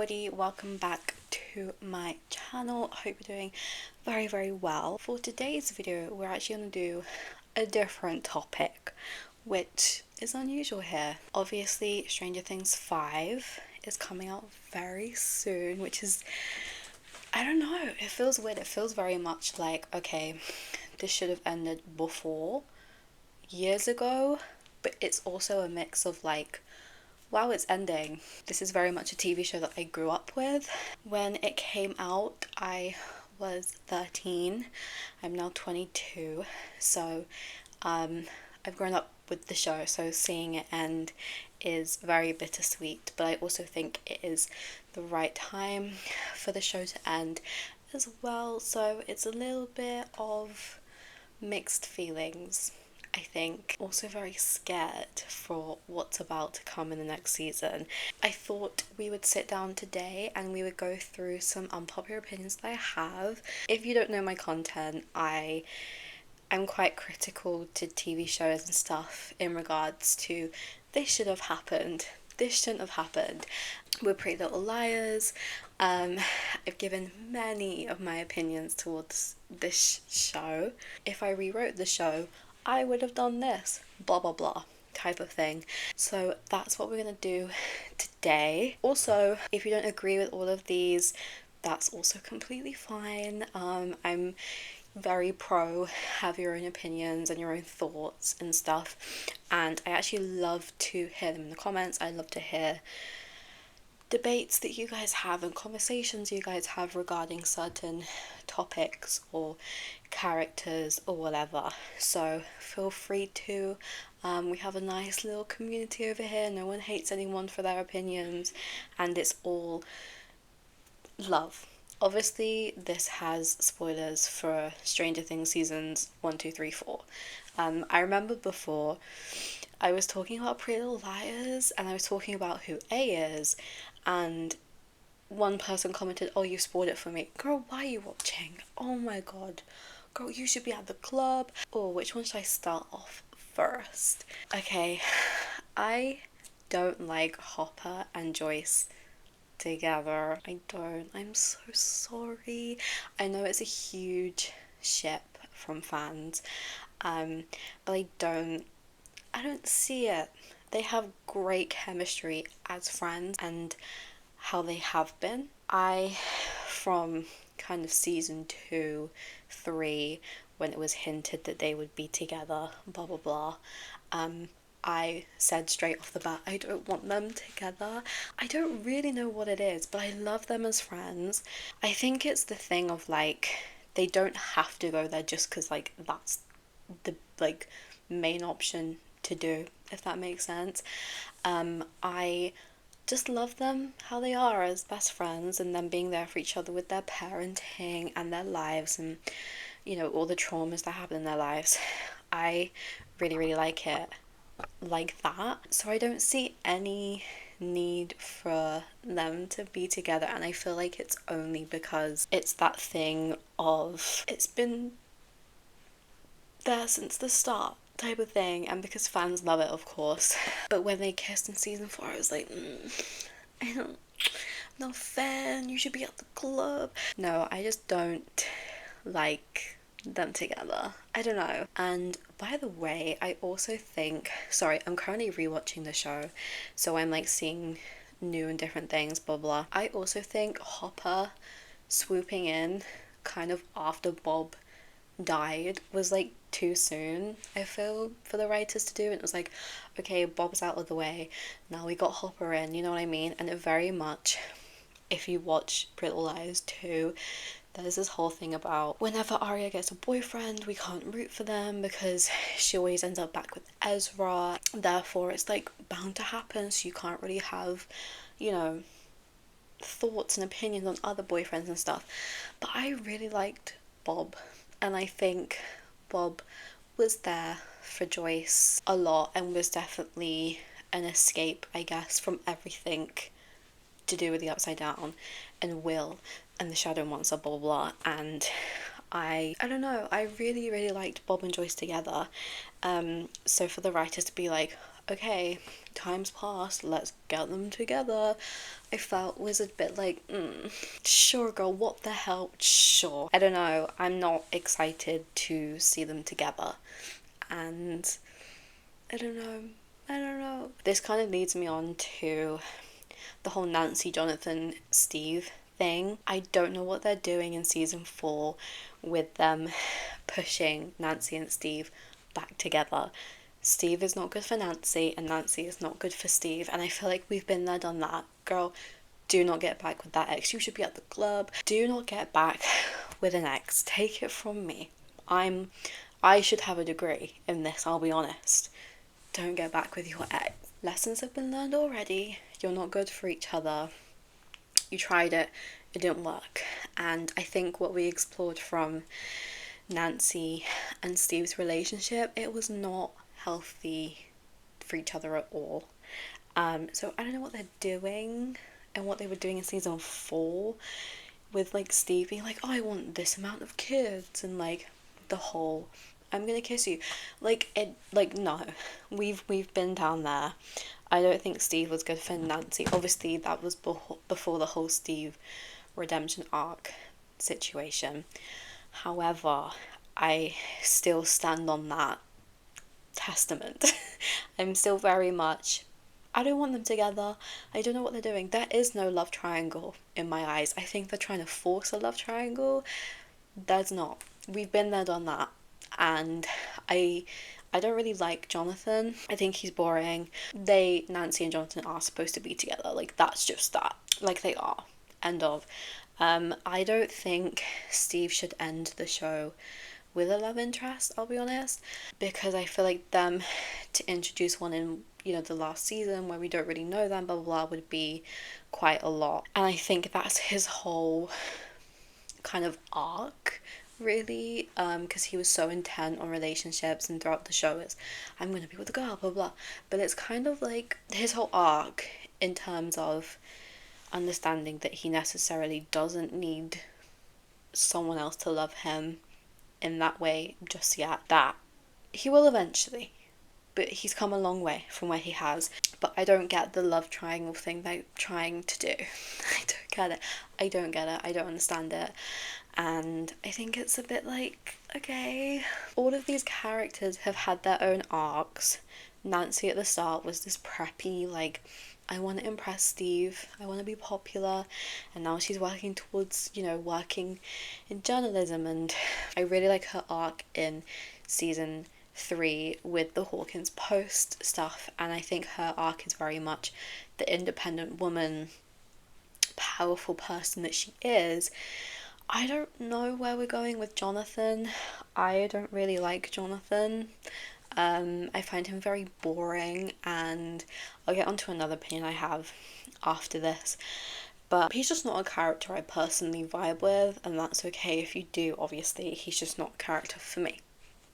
everybody, welcome back to my channel. I hope you're doing very well. For today's video we're actually going to do a different topic, which is unusual here. Obviously Stranger Things 5 is coming out very soon, which is, I don't know, it feels weird. It feels very much like, okay, this should have ended before, years ago, but it's also a mix of like, wow, it's ending. This is very much a TV show that I grew up with. When it came out, I was 13. I'm now 22. So I've grown up with the show, so seeing it end is very bittersweet. But I also think it is the right time for the show to end as well. So it's a little bit of mixed feelings, I think. Also very scared for what's about to come in the next season. I thought we would sit down today and we would go through some unpopular opinions that I have. If you don't know my content, I'm quite critical to TV shows and stuff in regards to this should have happened, this shouldn't have happened. With Pretty Little Liars, I've given many of my opinions towards this show. If I rewrote the show, I would have done this, blah blah blah type of thing. So that's what we're gonna do today. Also, if you don't agree with all of these, that's also completely fine. I'm very pro have your own opinions and your own thoughts and stuff, and I actually love to hear them in the comments. I love to hear debates that you guys have and conversations you guys have regarding certain topics or characters or whatever. So feel free to. We have a nice little community over here. No one hates anyone for their opinions, and it's all love. Obviously this has spoilers for Stranger Things seasons 1, 2, 3, 4. I remember before I was talking about Pretty Little Liars and I was talking about who A is, and one person commented, oh, you spoiled it for me. Girl, why are you watching? Oh my god. Girl, you should be at the club. Oh, which one should I start off first? Okay, I don't like Hopper and Joyce together. I don't. I'm so sorry. I know it's a huge ship from fans, but I don't see it. They have great chemistry as friends and how they have been. From kind of season 2, 3, when it was hinted that they would be together, blah blah blah, I said straight off the bat, I don't want them together. I don't really know what it is, but I love them as friends. I think it's the thing of like, they don't have to go there just because like that's the like main option to do, if that makes sense. I just love them how they are as best friends, and them being there for each other with their parenting and their lives, and you know, all the traumas that happen in their lives. I really like it like that. So I don't see any need for them to be together, and I feel like it's only because it's that thing of it's been there since the start type of thing, and because fans love it, of course. But when they kissed in season 4, I was like, I'm not a fan, you should be at the club. No, I just don't like them together. I don't know. And by the way, I also think, sorry, I'm currently rewatching the show, so I'm like seeing new and different things, blah blah. I also think Hopper swooping in kind of after Bob died was like too soon, I feel, for the writers to do. And it was like, okay, Bob's out of the way, now we got Hopper in, you know what I mean? And it very much, if you watch Pretty Little Liars 2, there's this whole thing about whenever Arya gets a boyfriend, we can't root for them because she always ends up back with Ezra. Therefore, it's like bound to happen, so you can't really have, you know, thoughts and opinions on other boyfriends and stuff. But I really liked Bob, and I think Bob was there for Joyce a lot and was definitely an escape, I guess, from everything to do with the Upside Down and Will and the Shadow Monster, blah blah blah. And I don't know, I really liked Bob and Joyce together. So for the writers to be like, okay, time's passed, let's get them together, I felt was a bit like, sure girl, what the hell, sure. I don't know, I'm not excited to see them together, and I don't know, I don't know. This kind of leads me on to the whole Nancy, Jonathan, Steve thing. I don't know what they're doing in season 4 with them pushing Nancy and Steve back together. Steve is not good for Nancy, and Nancy is not good for Steve, and I feel like we've been there, done that. Girl, do not get back with that ex. You should be at the club. Do not get back with an ex. Take it from me. I should have a degree in this, I'll be honest. Don't get back with your ex. Lessons have been learned already. You're not good for each other. You tried it, it didn't work. And I think what we explored from Nancy and Steve's relationship, it was not healthy for each other at all. So I don't know what they're doing and what they were doing in season 4 with like Steve being like, oh, I want this amount of kids, and like the whole I'm gonna kiss you. Like it, like no. We've been down there. I don't think Steve was good for Nancy. Obviously that was before the whole Steve redemption arc situation. However, I still stand on that testament. I'm still very much, I don't want them together. I don't know what they're doing. There is no love triangle in my eyes. I think they're trying to force a love triangle. There's not. We've been there, done that. And I don't really like Jonathan. I think he's boring. Nancy and Jonathan are supposed to be together. Like, that's just that. Like, they are. End of. I don't think Steve should end the show with a love interest, I'll be honest, because I feel like them to introduce one in, the last season where we don't really know them, blah blah blah, would be quite a lot. And I think that's his whole kind of arc, really, because he was so intent on relationships, and throughout the show it's, I'm gonna be with a girl, blah blah, but it's kind of like his whole arc in terms of understanding that he necessarily doesn't need someone else to love him in that way just yet. That he will eventually, but he's come a long way from where he has. But I don't get the love triangle thing they're trying to do. I don't get it. I don't understand it. And I think it's a bit like, okay, all of these characters have had their own arcs. Nancy at the start was this preppy, like, I want to impress Steve, I want to be popular, and now she's working towards, working in journalism. And I really like her arc in season 3 with the Hawkins Post stuff, and I think her arc is very much the independent woman, powerful person that she is. I don't know where we're going with Jonathan. I don't really like Jonathan. I find him very boring, and I'll get onto another opinion I have after this. But he's just not a character I personally vibe with, and that's okay if you do, obviously. He's just not a character for me,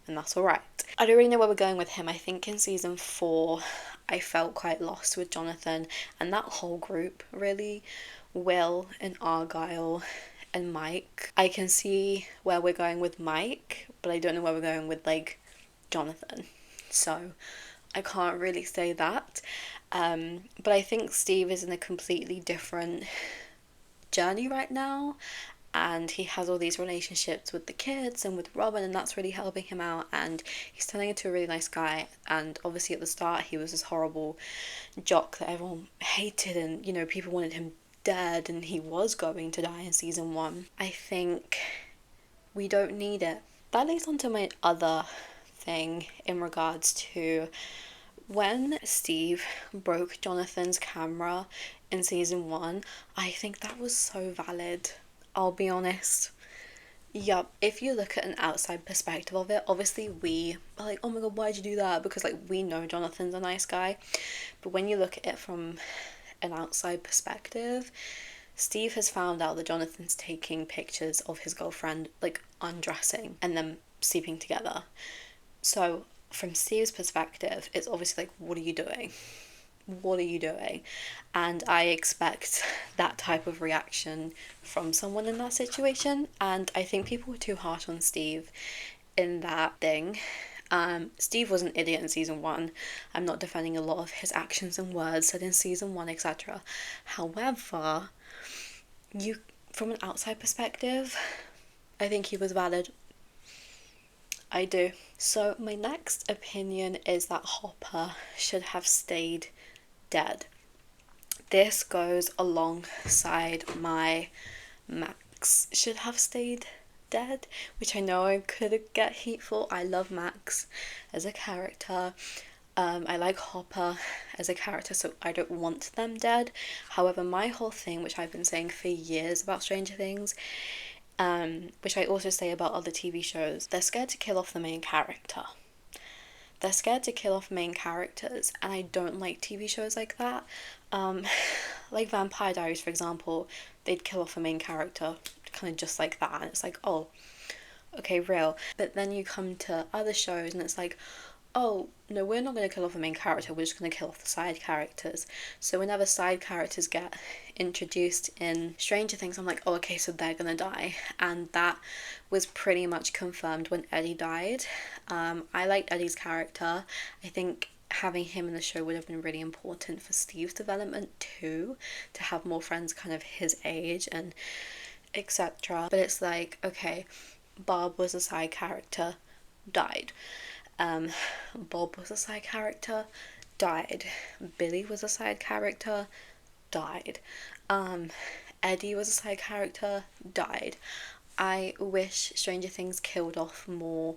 and that's alright. I don't really know where we're going with him. I think in season 4, I felt quite lost with Jonathan and that whole group, really. Will and Argyle and Mike. I can see where we're going with Mike, but I don't know where we're going with, like, Jonathan. So I can't really say that. But I think Steve is in a completely different journey right now, and he has all these relationships with the kids and with Robin, and that's really helping him out, and he's turning into a really nice guy. And obviously at the start he was this horrible jock that everyone hated, and people wanted him dead, and he was going to die in season 1. I think we don't need it. That leads on to my other thing in regards to when Steve broke Jonathan's camera in season 1. I think that was so valid, I'll be honest. Yup, if you look at an outside perspective of it, obviously we are like, oh my god, why'd you do that? Because, like, we know Jonathan's a nice guy. But when you look at it from an outside perspective, Steve has found out that Jonathan's taking pictures of his girlfriend, like, undressing and then sleeping together. So from Steve's perspective, it's obviously like, what are you doing? What are you doing? And I expect that type of reaction from someone in that situation. And I think people were too harsh on Steve in that thing. Steve was an idiot in season 1. I'm not defending a lot of his actions and words said in season 1, etc. However, from an outside perspective, I think he was valid. I do. So my next opinion is that Hopper should have stayed dead. This goes alongside my Max should have stayed dead, which I know I could get heat for. I love Max as a character. I like Hopper as a character, so I don't want them dead. However, my whole thing, which I've been saying for years about Stranger Things, which I also say about other TV shows, they're scared to kill off the main character. They're scared to kill off main characters, and I don't like TV shows like that. Like Vampire Diaries, for example, they'd kill off a main character kind of just like that, and it's like, oh, okay, real. But then you come to other shows and it's like, oh, no, we're not going to kill off the main character, we're just going to kill off the side characters. So whenever side characters get introduced in Stranger Things, I'm like, oh, okay, so they're going to die. And that was pretty much confirmed when Eddie died. I liked Eddie's character. I think having him in the show would have been really important for Steve's development too, to have more friends kind of his age and etc. But it's like, okay, Bob was a side character, died. Bob was a side character, died. Billy was a side character, died. Eddie was a side character, died. I wish Stranger Things killed off more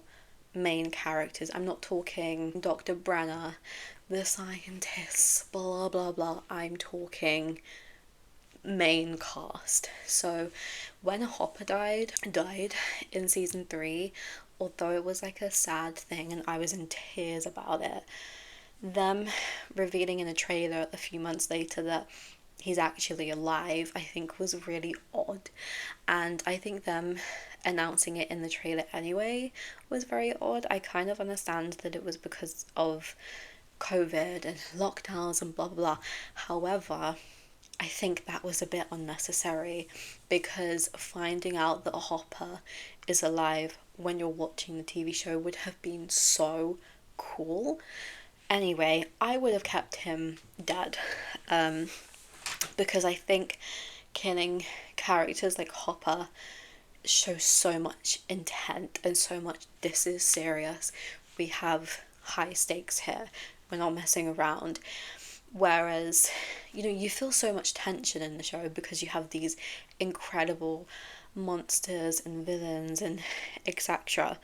main characters. I'm not talking Dr. Brenner, the scientists, blah blah blah. I'm talking main cast. So when Hopper died in season 3, although it was like a sad thing and I was in tears about it, them revealing in a trailer a few months later that he's actually alive, I think was really odd. And I think them announcing it in the trailer anyway was very odd. I kind of understand that it was because of COVID and lockdowns and blah blah blah. However, I think that was a bit unnecessary, because finding out that Hopper is alive when you're watching the TV show would have been so cool. Anyway, I would have kept him dead, because I think killing characters like Hopper shows so much intent and so much, this is serious. We have high stakes here. We're not messing around. Whereas, you feel so much tension in the show because you have these incredible monsters and villains and etc.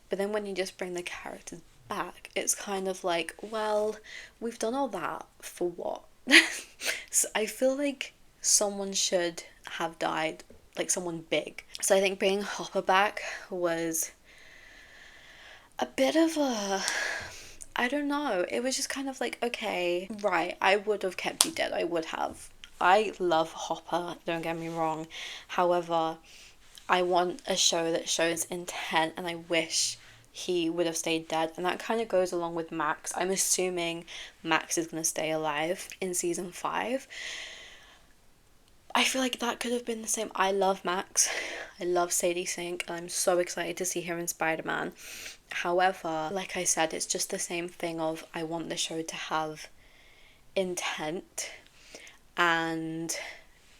But then when you just bring the characters back, it's kind of like, well, we've done all that for what? So I feel like someone should have died, like someone big. So I think bringing Hopper back was a bit of a, I don't know, it was just kind of like, okay, right, I would have kept you dead, I would have. I love Hopper, don't get me wrong. However, I want a show that shows intent, and I wish he would have stayed dead. And that kind of goes along with Max. I'm assuming Max is going to stay alive in season 5. I feel like that could have been the same. I love Max. I love Sadie Sink. And I'm so excited to see her in Spider-Man. However, like I said, it's just the same thing of, I want the show to have intent, and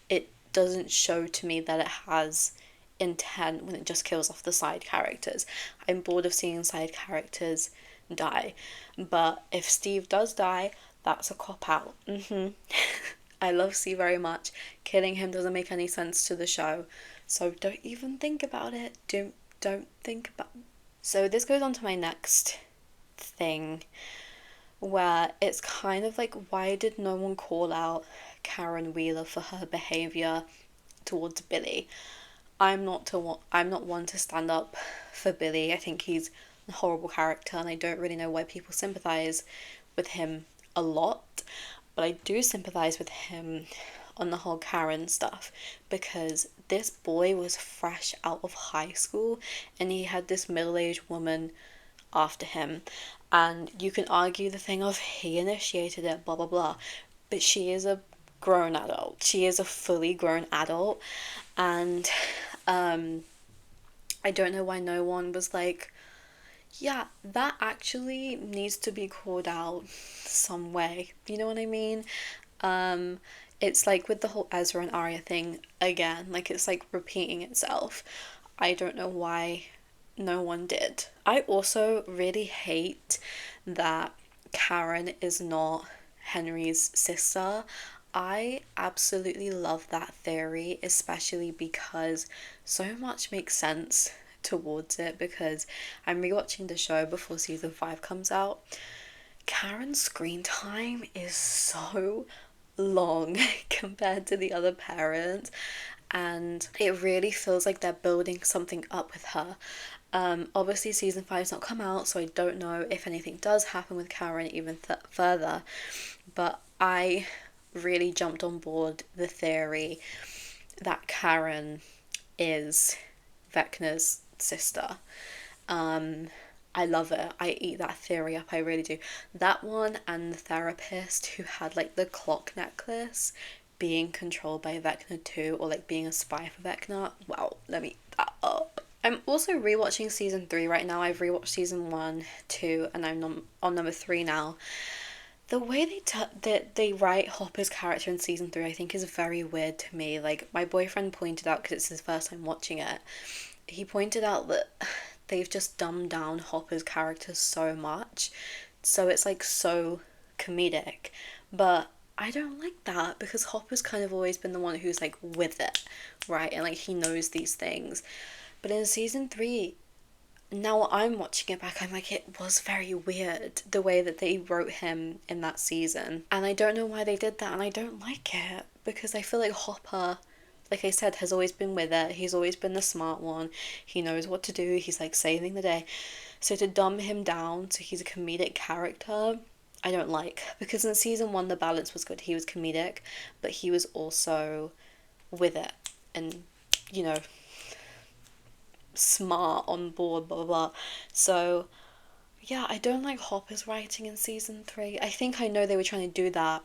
it doesn't show to me that it has intent when it just kills off the side characters. I'm bored of seeing side characters die. But if Steve does die, that's a cop-out. I love Steve very much. Killing him doesn't make any sense to the show. So don't even think about it. Don't think about it. So this goes on to my next thing, where it's kind of like, why did no one call out Karen Wheeler for her behaviour towards Billy? I'm not one to stand up for Billy. I think he's a horrible character, and I don't really know why people sympathise with him a lot. But I do sympathise with him on the whole Karen stuff, because this boy was fresh out of high school and he had this middle-aged woman after him, and you can argue the thing of he initiated it, blah blah blah, but she is a grown adult. She is a fully grown adult, and I don't know why no one was like, Yeah, that actually needs to be called out some way. You know what I mean? Um, it's like with the whole Ezra and Arya thing again, like it's like repeating itself. I don't know why no one did. I also really hate that Karen is not Henry's sister. I absolutely love that theory, especially because so much makes sense towards it because I'm rewatching the show before season 5 comes out. Karen's screen time is so long compared to the other parents, and it really feels like they're building something up with her. Obviously, season 5's not come out, so I don't know if anything does happen with Karen even further, but I really jumped on board the theory that Karen is Vecna's sister. Um, I love it. I eat that theory up. I really do. That one and the therapist who had like the clock necklace being controlled by Vecna too, or like being a spy for Vecna. Wow, let me eat that up. I'm also rewatching season 3 right now. I've rewatched season 1, 2, and I'm on number 3 now. The way that they write Hopper's character in season 3, I think, is very weird to me. Like my boyfriend pointed out, because it's his first time watching it, he pointed out that they've just dumbed down Hopper's character so much. So it's like so comedic. But I don't like that because Hopper's kind of always been the one who's like with it, right? And like he knows these things. But in season 3, now I'm watching it back, I'm like, it was very weird the way that they wrote him in that season. And I don't know why they did that, and I don't like it because I feel like Hopper, like I said, has always been with it. He's always been the smart one. He knows what to do. He's like saving the day. So to dumb him down so he's a comedic character, I don't like. Because in season 1 the balance was good. He was comedic, but he was also with it and, you know, smart, on board, blah blah blah. So yeah, I don't like Hopper's writing in season 3. I think I know they were trying to do that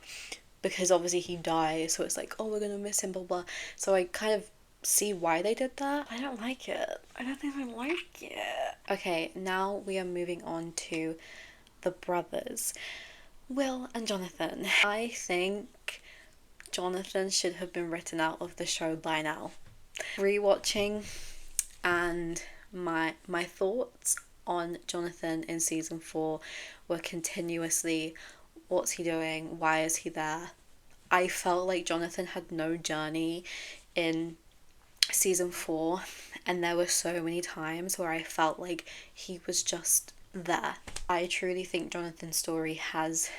because obviously he dies, so it's like, oh, we're gonna miss him, blah blah. So I kind of see why they did that. I don't like it. I don't think I like it. Okay, now we are moving on to the brothers, Will and Jonathan. I think Jonathan should have been written out of the show by now. Rewatching and my thoughts on Jonathan in season 4 were continuously, what's he doing? Why is he there? I felt like Jonathan had no journey in season 4, and there were so many times where I felt like he was just there. I truly think Jonathan's story has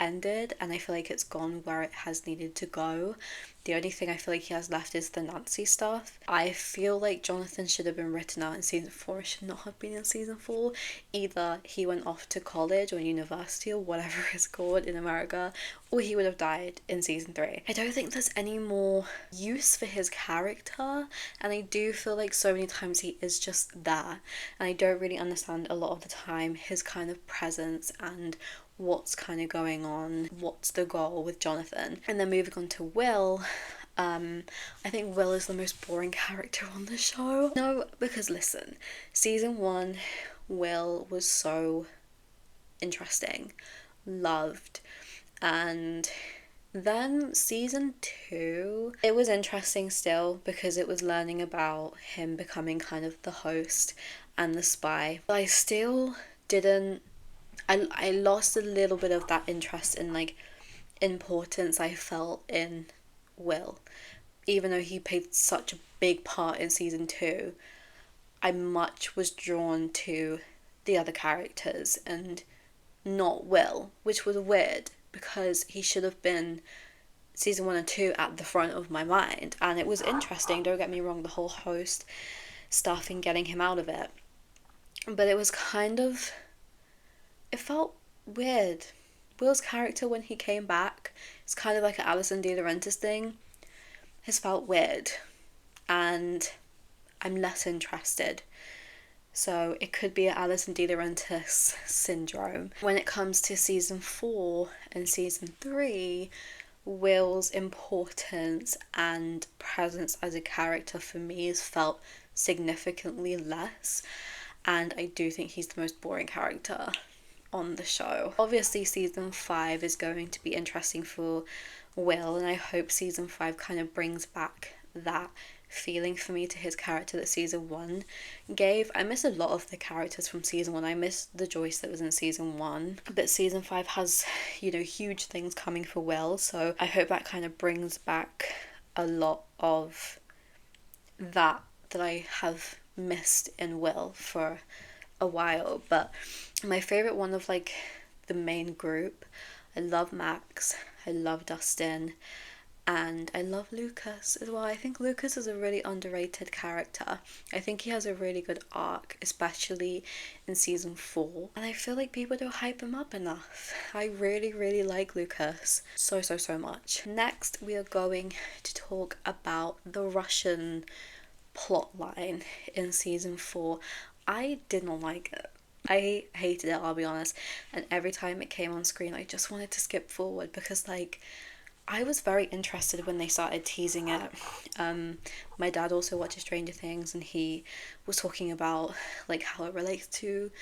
ended, and I feel like it's gone where it has needed to go. The only thing I feel like he has left is the Nancy stuff. I feel like Jonathan should have been written out in season 4. It should not have been in season 4. Either he went off to college or university or whatever it's called in America, or he would have died in season 3. I don't think there's any more use for his character, and I do feel like so many times he is just there, and I don't really understand a lot of the time his kind of presence and what's kind of going on, what's the goal with Jonathan. And then moving on to Will, I think Will is the most boring character on the show. No, because listen, season 1, Will was so interesting, loved, and then season 2, it was interesting still because it was learning about him becoming kind of the host and the spy. But I still didn't, I lost a little bit of that interest in like importance I felt in Will. Even though he played such a big part in season 2, I much was drawn to the other characters and not Will, which was weird because he should have been season 1 and 2 at the front of my mind. And it was interesting, don't get me wrong, the whole host stuff and getting him out of it. But it was kind of, it felt weird. Will's character when he came back, it's kind of like an Alison De Laurentiis thing, has felt weird, and I'm less interested. So it could be an Alison De Laurentiis syndrome. When it comes to season 4 and season 3, Will's importance and presence as a character for me has felt significantly less. and I do think he's the most boring character on the show. Obviously season 5 is going to be interesting for Will, and I hope season 5 kind of brings back that feeling for me to his character that season 1 gave. I miss a lot of the characters from season 1. I miss the Joyce that was in season 1, but season 5 has, you know, huge things coming for Will, so I hope that kind of brings back a lot of that I have missed in Will for a while. But my favorite one of like the main group, I love Max, I love Dustin, and I love Lucas as well. I think Lucas is a really underrated character. I think he has a really good arc, especially in season 4, and I feel like people don't hype him up enough. I really like Lucas so much. Next we are going to talk about the Russian plotline in season 4. I did not like it. I hated it, I'll be honest, and every time it came on screen I just wanted to skip forward, because like I was very interested when they started teasing it. My dad also watches Stranger Things, and he was talking about like how it relates to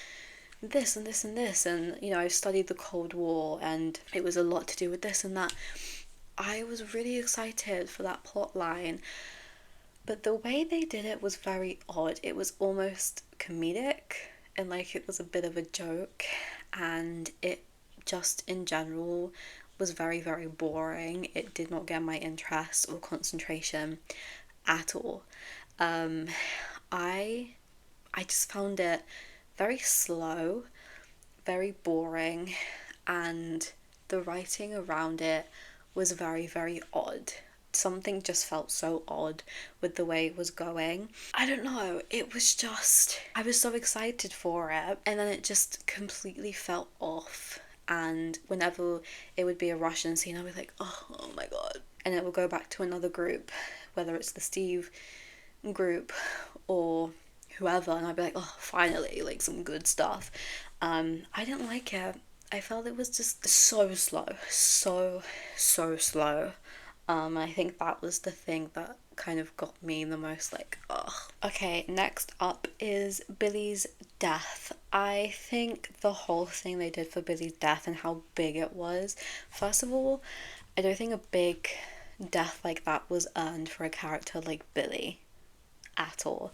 this and this and this, and you know, I've studied the Cold War and it was a lot to do with this and that. I was really excited for that plot line, but the way they did it was very odd. It was almost comedic, and like it was a bit of a joke, and it just in general was very boring. It did not get my interest or concentration at all. I just found it very slow, very boring, and the writing around it was very odd. Something just felt so odd with the way it was going. I don't know, it was just, I was so excited for it, and then it just completely felt off. And whenever it would be a Russian scene, I'd be like, oh my god. And it would go back to another group, whether it's the Steve group or whoever, and I'd be like, oh, finally, like some good stuff. I didn't like it. I felt it was just so slow, so slow. I think that was the thing that kind of got me the most, like, ugh. Okay, next up is Billy's death. I think the whole thing they did for Billy's death and how big it was, first of all, I don't think a big death like that was earned for a character like Billy at all.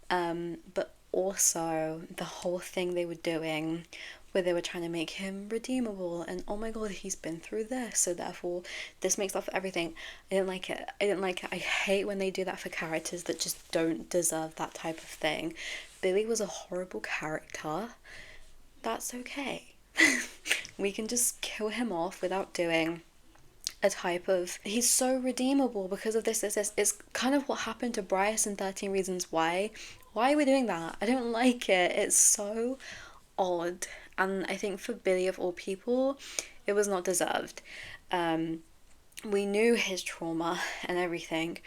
But also the whole thing they were doing where they were trying to make him redeemable, and oh my god, he's been through this, so therefore this makes up for everything. I didn't like it. I hate when they do that for characters that just don't deserve that type of thing. Billy was a horrible character. That's okay. We can just kill him off without doing a type of, he's so redeemable because of this. It's kind of what happened to Bryce in 13 Reasons Why. Why are we doing that? I don't like it. It's so odd, and I think for Billy of all people, it was not deserved. We knew his trauma and everything,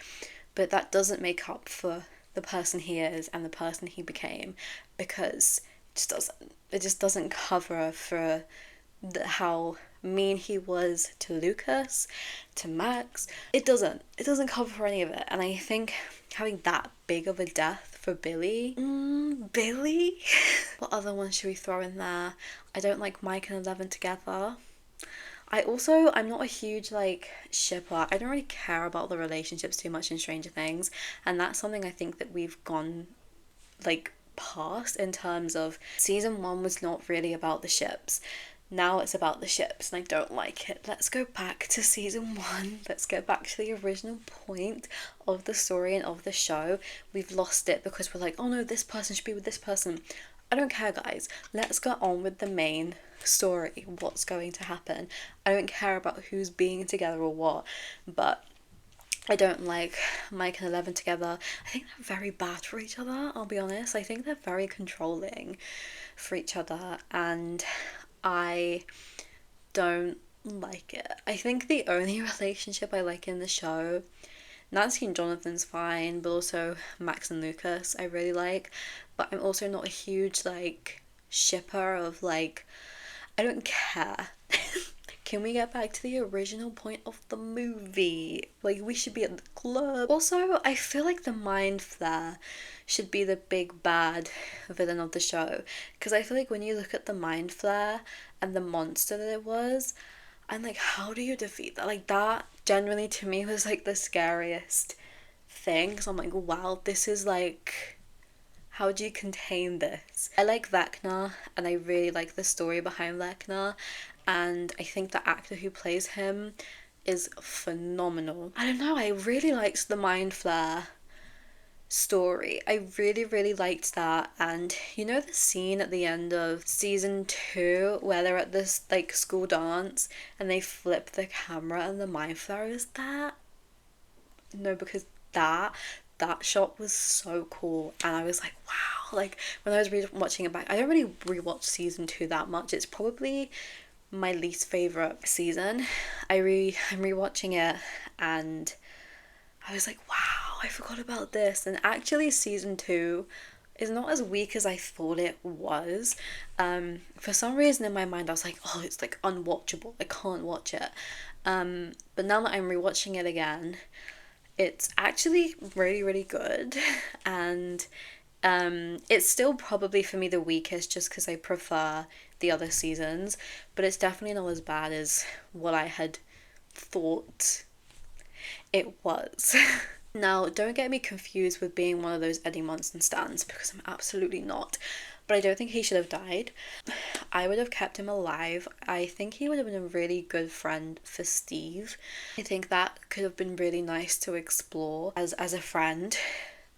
but that doesn't make up for the person he is and the person he became, because it just doesn't cover for how mean he was to Lucas, to Max. It doesn't cover for any of it, and I think having that big of a death for Billy. Billy? What other one should we throw in there? I don't like Mike and 11 together. I'm not a huge like shipper. I don't really care about the relationships too much in Stranger Things, and that's something I think that we've gone like past in terms of season 1 was not really about the ships. Now it's about the ships, and I don't like it. Let's go back to season 1. Let's go back to the original point of the story and of the show. We've lost it because we're like, oh no, this person should be with this person. I don't care, guys. Let's go on with the main story. What's going to happen? I don't care about who's being together or what, but I don't like Mike and 11 together. I think they're very bad for each other, I'll be honest. I think they're very controlling for each other, and I don't like it. I think the only relationship I like in the show, Nancy and Jonathan's fine, but also Max and Lucas I really like, but I'm also not a huge like shipper of like, I don't care. Can we get back to the original point of the movie? Like, we should be at the club. Also, I feel like the Mind Flare should be the big bad villain of the show. Because I feel like when you look at the Mind Flare and the monster that it was, I'm like, how do you defeat that? Like, that genuinely to me was like the scariest thing. So I'm like, wow, this is like, how do you contain this? I like Vecna, and I really like the story behind Vecna, and I think the actor who plays him is phenomenal. I don't know, I really liked the Mind Flare story. I really, really liked that. And you know the scene at the end of season 2 where they're at this like school dance and they flip the camera and the Mind Flare is that? No, because that shot was so cool, and I was like, wow. Like, when I was watching it back, I don't really rewatch season 2 that much. It's probably my least favorite season. I'm rewatching it, and I was like, wow, I forgot about this. And actually season 2 is not as weak as I thought it was. For some reason in my mind I was like, oh, it's like unwatchable, I can't watch it. But now that I'm rewatching it again, it's actually really, really good. And it's still probably for me the weakest just because I prefer the other seasons, but it's definitely not as bad as what I had thought it was. Now, don't get me confused with being one of those Eddie Munson stans, because I'm absolutely not. But I don't think he should have died. I would have kept him alive. I think he would have been a really good friend for Steve. I think that could have been really nice to explore as a friend.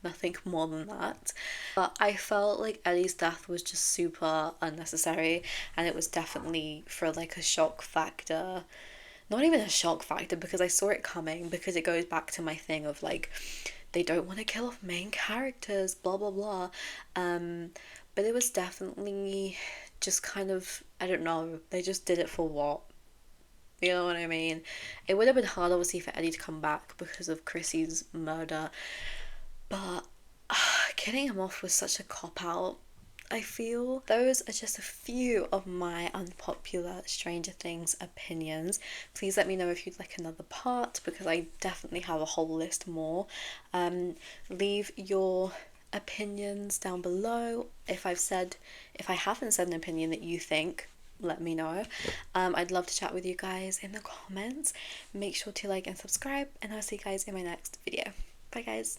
Nothing more than that. But I felt like Eddie's death was just super unnecessary, and it was definitely for like a shock factor. Not even a shock factor, because I saw it coming, because it goes back to my thing of like, they don't want to kill off main characters, blah blah blah. But it was definitely just kind of, I don't know, they just did it for what? You know what I mean? It would have been hard obviously for Eddie to come back because of Chrissy's murder, but killing him off was such a cop out. I feel those are just a few of my unpopular Stranger Things opinions. Please let me know if you'd like another part, because I definitely have a whole list more. Leave your opinions down below. If I haven't said an opinion that you think, let me know. I'd love to chat with you guys in the comments. Make sure to like and subscribe, and I'll see you guys in my next video. Bye guys.